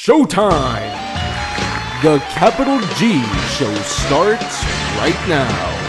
Showtime! The Capital G show starts right now.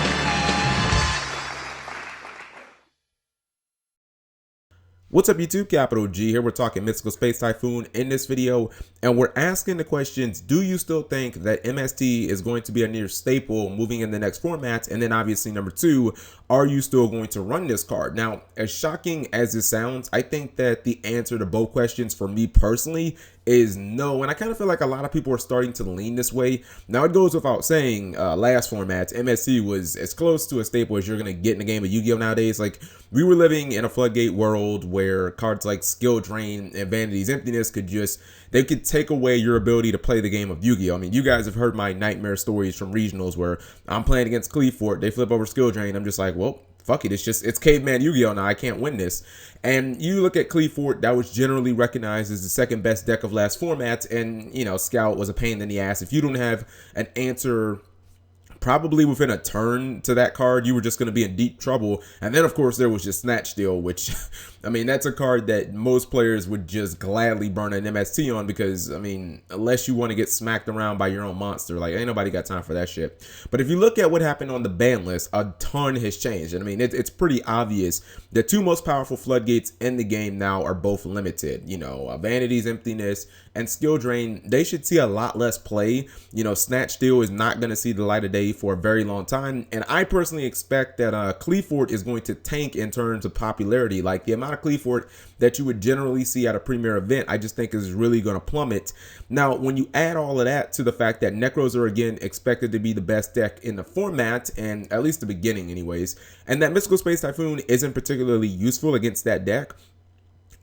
What's up YouTube, Capital G here. We're talking Mystical Space Typhoon in this video, and we're asking the questions, do you still think that MST is going to be a near staple moving in the next formats? And then obviously number two, are you still going to run this card? Now, as shocking as it sounds, I think that the answer to both questions for me personally is no, and I kind of feel like a lot of people are starting to lean this way. Now, it goes without saying, last formats, MST was as close to a staple as you're going to get in a game of Yu-Gi-Oh! Nowadays. Like, we were living in a floodgate world where cards like Skill Drain and Vanity's Emptiness could just, they could take away your ability to play the game of Yu-Gi-Oh! I mean, you guys have heard my nightmare stories from regionals where I'm playing against Cleefort, they flip over Skill Drain, I'm just like, well, fuck it, it's caveman Yu-Gi-Oh! Now, I can't win this. And you look at Cleefort, that was generally recognized as the second best deck of last formats, and, you know, Scout was a pain in the ass. If you don't have an answer probably within a turn to that card, you were just going to be in deep trouble. And then, of course, there was just SNATCH still, which, I mean, that's a card that most players would just gladly burn an MST on because, I mean, unless you want to get smacked around by your own monster, like, ain't nobody got time for that shit. But if you look at what happened on the ban list, a ton has changed. And I mean, it's pretty obvious. The two most powerful floodgates in the game now are both limited. You know, Vanity's Emptiness and Skill Drain, they should see a lot less play. You know, SNATCH still is not going to see the light of day for a very long time. And I personally expect that Cleefort is going to tank in terms of popularity. Like, the amount of Cleefort that you would generally see at a premier event, I just think is really going to plummet. Now, when you add all of that to the fact that Necros are again expected to be the best deck in the format, and at least the beginning anyways, and that Mystical Space Typhoon isn't particularly useful against that deck,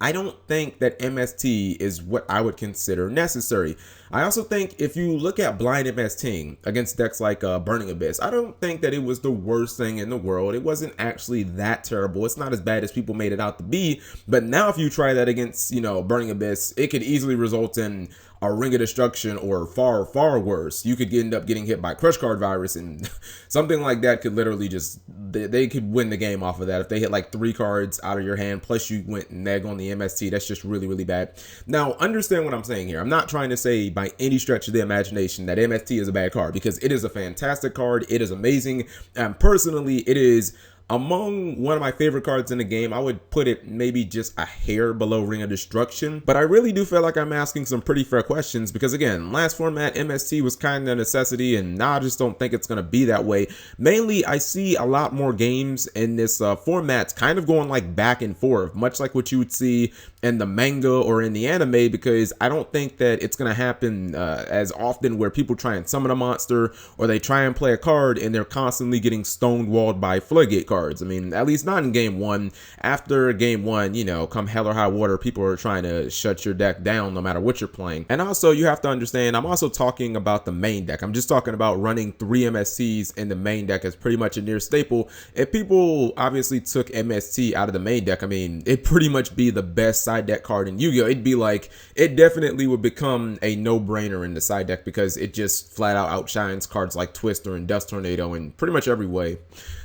I don't think that MST is what I would consider necessary. I also think if you look at blind MSTing against decks like Burning Abyss, I don't think that it was the worst thing in the world. It wasn't actually that terrible. It's not as bad as people made it out to be. But now if you try that against, you know, Burning Abyss, it could easily result in a Ring of Destruction or far, far worse. You could end up getting hit by Crush Card Virus, and something like that could literally just, they could win the game off of that. If they hit like 3 cards out of your hand, plus you went neg on the MST, that's just really, really bad. Now, understand what I'm saying here. I'm not trying to say by any stretch of the imagination that MST is a bad card, because it is a fantastic card. It is amazing. And personally, it is among one of my favorite cards in the game. I would put it maybe just a hair below Ring of Destruction, but I really do feel like I'm asking some pretty fair questions because, again, last format MST was kind of a necessity, and now I just don't think it's going to be that way. Mainly, I see a lot more games in this format kind of going like back and forth, much like what you would see in the manga or in the anime, because I don't think that it's going to happen as often where people try and summon a monster or they try and play a card and they're constantly getting stonewalled by floodgate cards. I mean, at least not in game one. After game one, you know, come hell or high water, people are trying to shut your deck down no matter what you're playing. And also, you have to understand, I'm also talking about the main deck. I'm just talking about running 3 MSTs in the main deck as pretty much a near staple. If people obviously took MST out of the main deck, I mean, it'd pretty much be the best side deck card in Yu-Gi-Oh! It'd be like, it definitely would become a no-brainer in the side deck because it just flat out outshines cards like Twister and Dust Tornado in pretty much every way.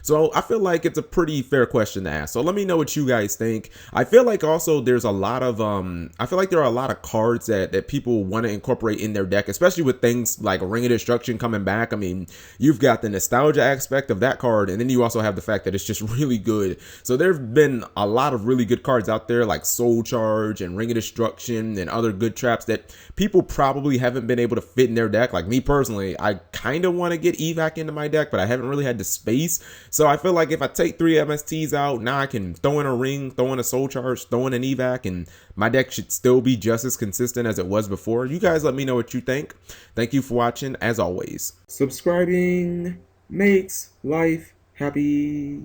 So I feel like it's a pretty fair question to ask. So let me know what you guys think. I feel like also there's a lot of I feel like there are a lot of cards that people want to incorporate in their deck, especially with things like Ring of Destruction coming back. I mean, you've got the nostalgia aspect of that card, and then you also have the fact that it's just really good. So there've been a lot of really good cards out there like Soul Charge and Ring of Destruction and other good traps that people probably haven't been able to fit in their deck. Like me personally, I kind of want to get evac into my deck, but I haven't really had the space. So I feel like if I take 3 MSTs out, now I can throw in a Ring, throw in a Soul Charge, throw in an evac, and my deck should still be just as consistent as it was before. You guys let me know what you think. Thank you for watching, as always. Subscribing makes life happy.